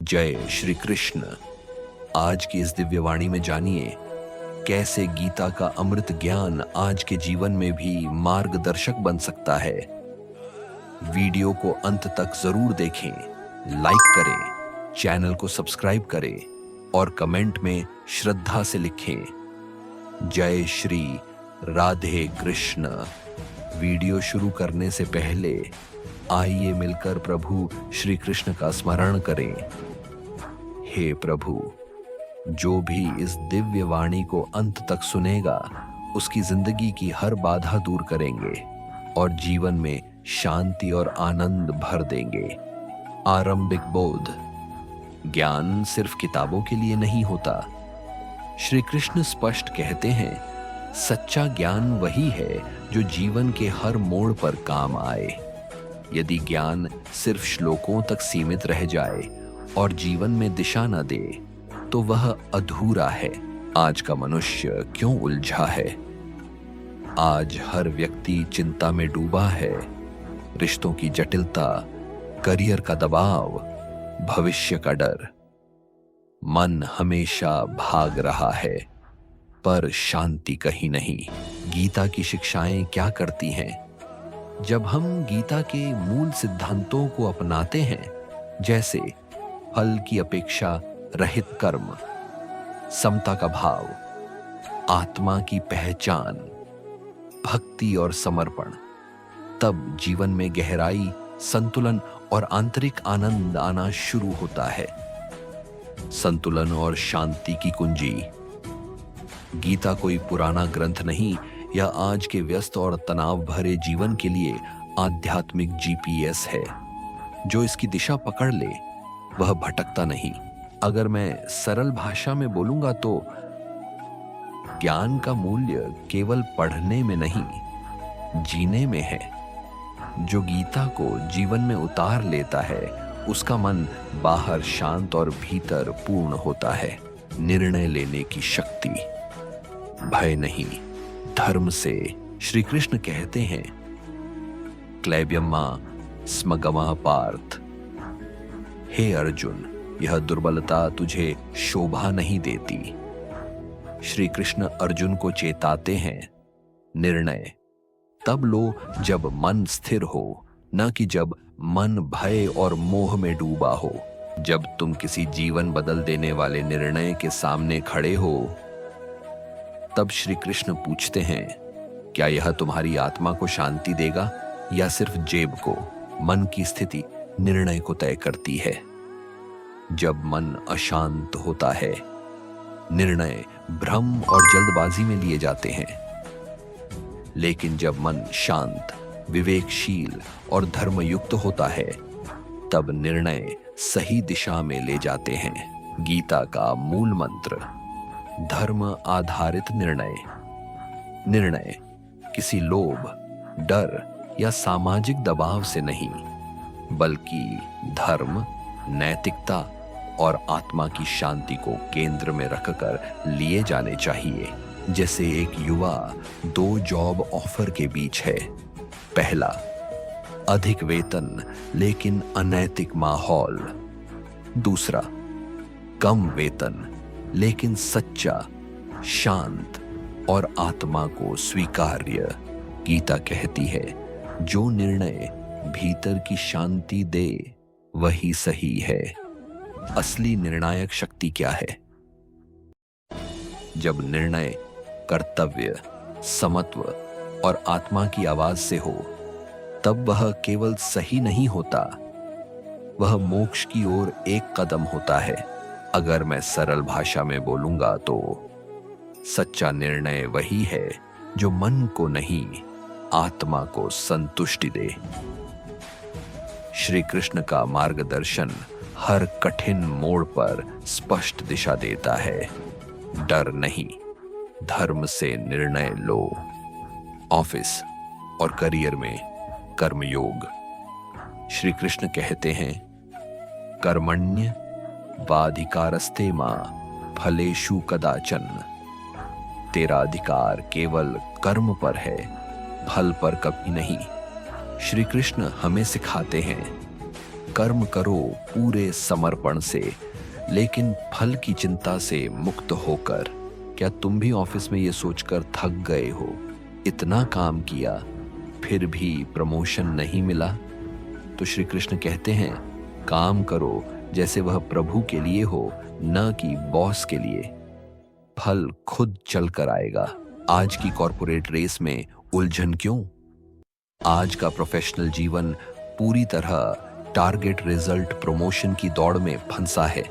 जय श्री कृष्ण। आज की इस दिव्यवाणी में जानिए कैसे गीता का अमृत ज्ञान आज के जीवन में भी मार्गदर्शक बन सकता है। वीडियो को अंत तक जरूर देखें, लाइक करें, चैनल को सब्सक्राइब करें और कमेंट में श्रद्धा से लिखें जय श्री राधे कृष्ण। वीडियो शुरू करने से पहले आइए मिलकर प्रभु श्री कृष्ण का स्मरण करें। हे प्रभु, जो भी इस दिव्य वाणी को अंत तक सुनेगा उसकी जिंदगी की हर बाधा दूर करेंगे और जीवन में शांति और आनंद भर देंगे। आरंभिक बोध। ज्ञान सिर्फ किताबों के लिए नहीं होता। श्री कृष्ण स्पष्ट कहते हैं, सच्चा ज्ञान वही है जो जीवन के हर मोड़ पर काम आए। यदि ज्ञान सिर्फ श्लोकों तक सीमित रह जाए और जीवन में दिशा न दे तो वह अधूरा है। आज का मनुष्य क्यों उलझा है? आज हर व्यक्ति चिंता में डूबा है। रिश्तों की जटिलता, करियर का दबाव, भविष्य का डर। मन हमेशा भाग रहा है पर शांति कहीं नहीं। गीता की शिक्षाएं क्या करती हैं? जब हम गीता के मूल सिद्धांतों को अपनाते हैं, जैसे फल की अपेक्षा रहित कर्म, समता का भाव, आत्मा की पहचान, भक्ति और समर्पण, तब जीवन में गहराई, संतुलन और आंतरिक आनंद आना शुरू होता है। संतुलन और शांति की कुंजी। गीता कोई पुराना ग्रंथ नहीं या आज के व्यस्त और तनाव भरे जीवन के लिए आध्यात्मिक जीपीएस है। जो इसकी दिशा पकड़ ले वह भटकता नहीं। अगर मैं सरल भाषा में बोलूंगा तो ज्ञान का मूल्य केवल पढ़ने में नहीं, जीने में है। जो गीता को जीवन में उतार लेता है उसका मन बाहर शांत और भीतर पूर्ण होता है। निर्णय लेने की शक्ति। भय नहीं, धर्म से। श्री कृष्ण कहते हैं, क्लैब्यम्मा स्मगमा पार्थ। हे अर्जुन, यह दुर्बलता तुझे शोभा नहीं देती। श्री कृष्ण अर्जुन को चेताते हैं, निर्णय तब लो जब मन स्थिर हो, न कि जब मन भय और मोह में डूबा हो। जब तुम किसी जीवन बदल देने वाले निर्णय के सामने खड़े हो तब श्री कृष्ण पूछते हैं, क्या यह तुम्हारी आत्मा को शांति देगा या सिर्फ जेब को? मन की स्थिति निर्णय को तय करती है। जब मन अशांत होता है, निर्णय भ्रम और जल्दबाजी में लिए जाते हैं। लेकिन जब मन शांत, विवेकशील और धर्मयुक्त होता है, तब निर्णय सही दिशा में ले जाते हैं। गीता का मूल मंत्र। धर्म आधारित निर्णय। निर्णय किसी लोभ, डर या सामाजिक दबाव से नहीं, बल्कि धर्म, नैतिकता और आत्मा की शांति को केंद्र में रखकर लिए जाने चाहिए। जैसे एक युवा दो जॉब ऑफर के बीच है। पहला, अधिक वेतन लेकिन अनैतिक माहौल। दूसरा, कम वेतन लेकिन सच्चा, शांत और आत्मा को स्वीकार्य। गीता कहती है, जो निर्णय भीतर की शांति दे वही सही है। असली निर्णायक शक्ति क्या है? जब निर्णय कर्तव्य, समत्व और आत्मा की आवाज से हो, तब वह केवल सही नहीं होता, वह मोक्ष की ओर एक कदम होता है। अगर मैं सरल भाषा में बोलूंगा तो सच्चा निर्णय वही है जो मन को नहीं, आत्मा को संतुष्टि दे। श्री कृष्ण का मार्गदर्शन हर कठिन मोड़ पर स्पष्ट दिशा देता है। डर नहीं, धर्म से निर्णय लो। ऑफिस और करियर में कर्मयोग। श्री कृष्ण कहते हैं, कर्मण्य वाधिकारस्ते मां फलेषु कदाचन। तेरा अधिकार केवल कर्म पर है, फल पर कभी नहीं। श्री कृष्ण हमें सिखाते हैं, कर्म करो पूरे समर्पण से, लेकिन फल की चिंता से मुक्त होकर। क्या तुम भी ऑफिस में ये सोचकर थक गए हो, इतना काम किया फिर भी प्रमोशन नहीं मिला? तो श्री कृष्ण कहते हैं, काम करो जैसे वह प्रभु के लिए हो, न कि बॉस के लिए। फल खुद चल कर आएगा। आज की कॉर्पोरेट रेस में उलझन क्यों? आज का प्रोफेशनल जीवन पूरी तरह टारगेट, रिजल्ट, प्रमोशन की दौड़ में फंसा है।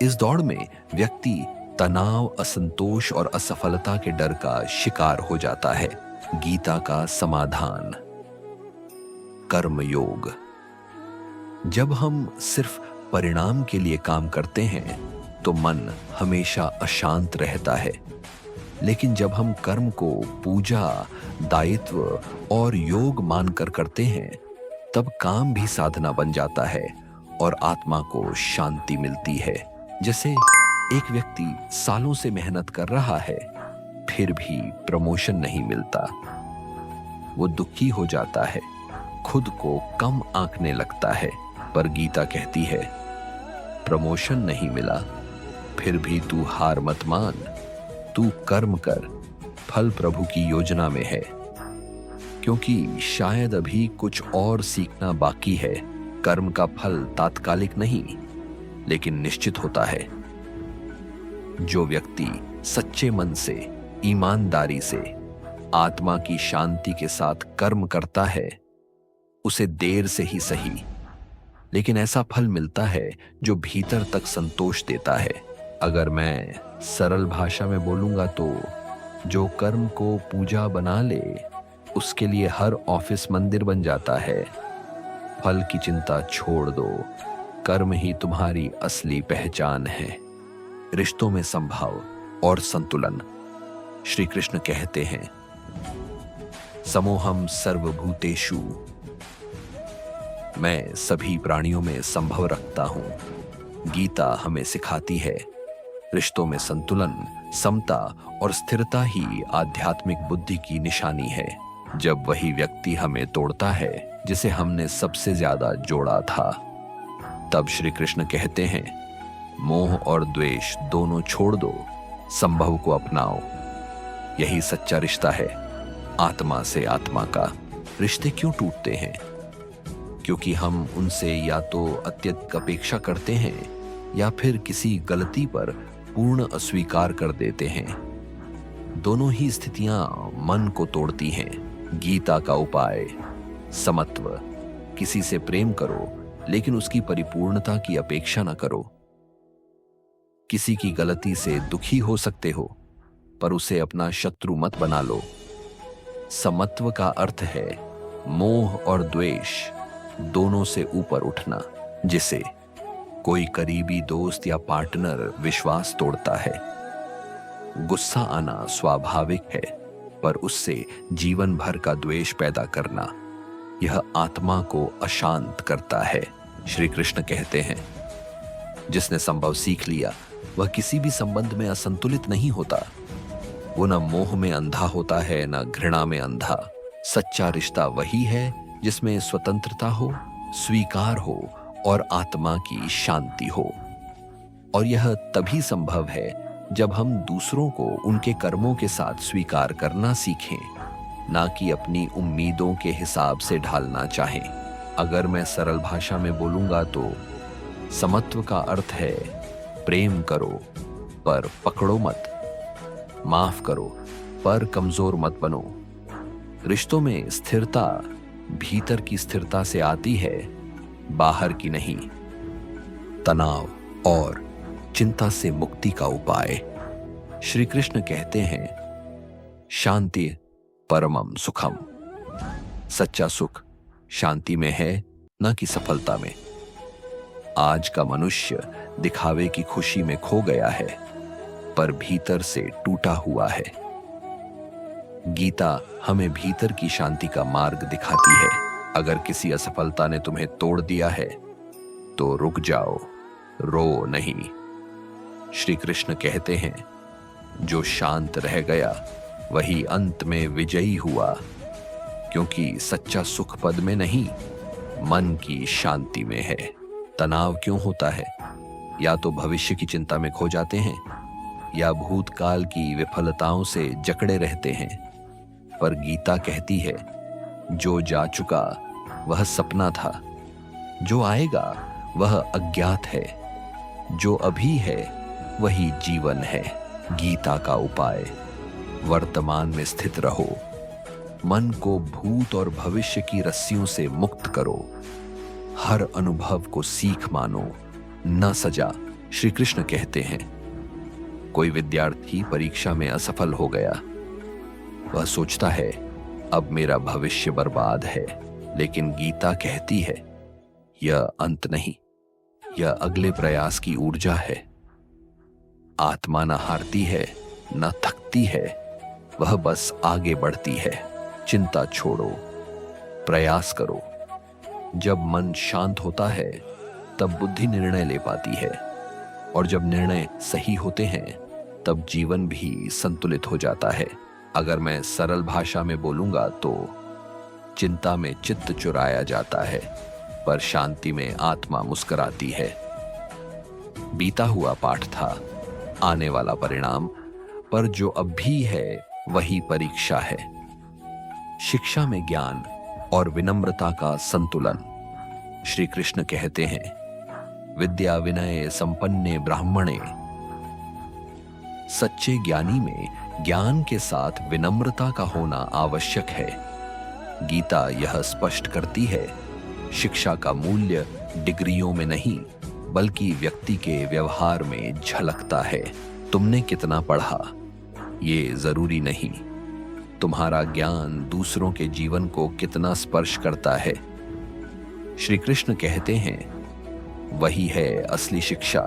इस दौड़ में व्यक्ति तनाव, असंतोष और असफलता के डर का शिकार हो जाता है। गीता का समाधान, कर्मयोग। जब हम सिर्फ परिणाम के लिए काम करते हैं तो मन हमेशा अशांत रहता है, लेकिन जब हम कर्म को पूजा, दायित्व और योग मानकर करते हैं, तब काम भी साधना बन जाता है और आत्मा को शांति मिलती है। जैसे एक व्यक्ति सालों से मेहनत कर रहा है, फिर भी प्रमोशन नहीं मिलता। वो दुखी हो जाता है, खुद को कम आंकने लगता है। पर गीता कहती है, प्रमोशन नहीं मिला, फिर भी तू हार मत मान, तू कर्म कर, फल प्रभु की योजना में है। क्योंकि शायद अभी कुछ और सीखना बाकी है। कर्म का फल तात्कालिक नहीं, लेकिन निश्चित होता है। जो व्यक्ति सच्चे मन से, ईमानदारी से, आत्मा की शांति के साथ कर्म करता है, उसे देर से ही सही, लेकिन ऐसा फल मिलता है जो भीतर तक संतोष देता है। अगर मैं सरल भाषा में बोलूंगा तो जो कर्म को पूजा बना ले, उसके लिए हर ऑफिस मंदिर बन जाता है। फल की चिंता छोड़ दो, कर्म ही तुम्हारी असली पहचान है। रिश्तों में संभाव और संतुलन। श्री कृष्ण कहते हैं, समोहम सर्वभूतेषु, मैं सभी प्राणियों में संभव रखता हूं। गीता हमें सिखाती है, रिश्तों में संतुलन, समता और स्थिरता ही आध्यात्मिक बुद्धि की निशानी है। जब वही व्यक्ति हमें तोड़ता है जिसे हमने सबसे ज्यादा जोड़ा था, तब श्री कृष्ण कहते हैं, मोह और द्वेष दोनों छोड़ दो, संभव को अपनाओ। यही सच्चा रिश्ता है, आत्मा से आत्मा का। रिश्ते क्यों टूटते हैं? क्योंकि हम उनसे या तो अत्यधिक अपेक्षा करते हैं या फिर किसी गलती पर पूर्ण अस्वीकार कर देते हैं। दोनों ही स्थितियां मन को तोड़ती हैं। गीता का उपाय, समत्व। किसी से प्रेम करो, लेकिन उसकी परिपूर्णता की अपेक्षा न करो। किसी की गलती से दुखी हो सकते हो, पर उसे अपना शत्रु मत बना लो। समत्व का अर्थ है मोह और द्वेष दोनों से ऊपर उठना। जिसे कोई करीबी दोस्त या पार्टनर विश्वास तोड़ता है, गुस्सा आना स्वाभाविक है, पर उससे जीवन भर का द्वेष पैदा करना, यह आत्मा को अशांत करता है। श्री कृष्ण कहते हैं, जिसने संभव सीख लिया वह किसी भी संबंध में असंतुलित नहीं होता। वो न मोह में अंधा होता है, न घृणा में अंधा। सच्चा रिश्ता वही है जिसमें स्वतंत्रता हो, स्वीकार हो और आत्मा की शांति हो। और यह तभी संभव है जब हम दूसरों को उनके कर्मों के साथ स्वीकार करना सीखें, ना कि अपनी उम्मीदों के हिसाब से ढालना चाहें। अगर मैं सरल भाषा में बोलूंगा तो समत्व का अर्थ है प्रेम करो पर पकड़ो मत, माफ करो पर कमजोर मत बनो। रिश्तों में स्थिरता भीतर की स्थिरता से आती है, बाहर की नहीं। तनाव और चिंता से मुक्ति का उपाय। श्री कृष्ण कहते हैं, शांति परमम सुखम। सच्चा सुख शांति में है, न कि सफलता में। आज का मनुष्य दिखावे की खुशी में खो गया है, पर भीतर से टूटा हुआ है। गीता हमें भीतर की शांति का मार्ग दिखाती है। अगर किसी असफलता ने तुम्हें तोड़ दिया है तो रुक जाओ, रो नहीं। श्री कृष्ण कहते हैं, जो शांत रह गया वही अंत में विजयी हुआ, क्योंकि सच्चा सुख पद में नहीं मन की शांति में है। तनाव क्यों होता है? या तो भविष्य की चिंता में खो जाते हैं या भूतकाल की विफलताओं से जकड़े रहते हैं। पर गीता कहती है, जो जा चुका वह सपना था, जो आएगा वह अज्ञात है, जो अभी है वही जीवन है। गीता का उपाय: वर्तमान में स्थित रहो, मन को भूत और भविष्य की रस्सियों से मुक्त करो, हर अनुभव को सीख मानो, न सजा। श्री कृष्ण कहते हैं, कोई विद्यार्थी परीक्षा में असफल हो गया। वह सोचता है, अब मेरा भविष्य बर्बाद है। लेकिन गीता कहती है, यह अंत नहीं, यह अगले प्रयास की ऊर्जा है। आत्मा न हारती है, न थकती है, वह बस आगे बढ़ती है। चिंता छोड़ो, प्रयास करो। जब मन शांत होता है तब बुद्धि निर्णय ले पाती है, और जब निर्णय सही होते हैं तब जीवन भी संतुलित हो जाता है। अगर मैं सरल भाषा में बोलूंगा तो चिंता में चित्त चुराया जाता है, पर शांति में आत्मा मुस्कुराती है। बीता हुआ पाठ था, आने वाला परिणाम, पर जो अब भी है वही परीक्षा है। शिक्षा में ज्ञान और विनम्रता का संतुलन। श्री कृष्ण कहते हैं, विद्या विनय संपन्ने ब्राह्मणे। सच्चे ज्ञानी में ज्ञान के साथ विनम्रता का होना आवश्यक है। गीता यह स्पष्ट करती है, शिक्षा का मूल्य डिग्रियों में नहीं बल्कि व्यक्ति के व्यवहार में झलकता है। तुमने कितना पढ़ा ये जरूरी नहीं, तुम्हारा ज्ञान दूसरों के जीवन को कितना स्पर्श करता है। श्री कृष्ण कहते हैं, वही है असली शिक्षा।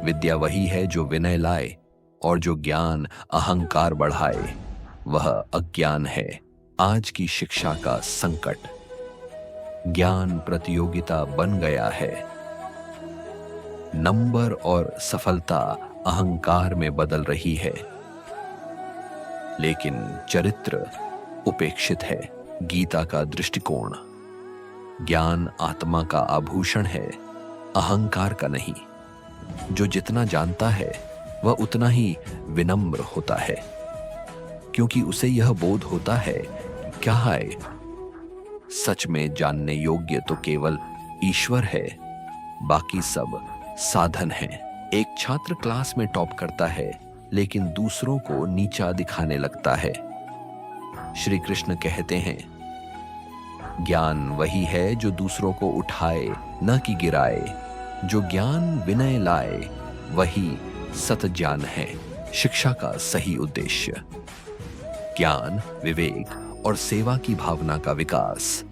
विद्या वही है जो विनय लाए, और जो ज्ञान अहंकार बढ़ाए वह अज्ञान है। आज की शिक्षा का संकट: ज्ञान प्रतियोगिता बन गया है। नंबर और सफलता अहंकार में बदल रही है, लेकिन चरित्र उपेक्षित है। गीता का दृष्टिकोण: ज्ञान आत्मा का आभूषण है, अहंकार का नहीं। जो जितना जानता है वह उतना ही विनम्र होता है, क्योंकि उसे यह बोध होता है कि क्या है, सच में जानने योग्य तो केवल ईश्वर है, बाकी सब साधन है। एक छात्र क्लास में टॉप करता है लेकिन दूसरों को नीचा दिखाने लगता है। श्री कृष्ण कहते हैं, ज्ञान वही है जो दूसरों को उठाए न कि गिराए। जो ज्ञान विनय लाए वही सत ज्ञान है। शिक्षा का सही उद्देश्य: ज्ञान, विवेक और सेवा की भावना का विकास।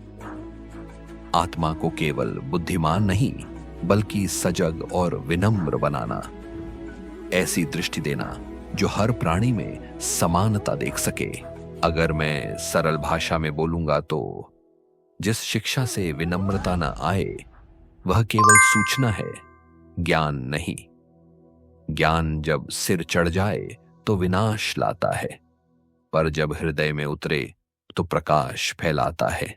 आत्मा को केवल बुद्धिमान नहीं बल्कि सजग और विनम्र बनाना। ऐसी दृष्टि देना जो हर प्राणी में समानता देख सके। अगर मैं सरल भाषा में बोलूंगा तो जिस शिक्षा से विनम्रता न आए वह केवल सूचना है, ज्ञान नहीं। ज्ञान जब सिर चढ़ जाए तो विनाश लाता है, पर जब हृदय में उतरे तो प्रकाश फैलाता है।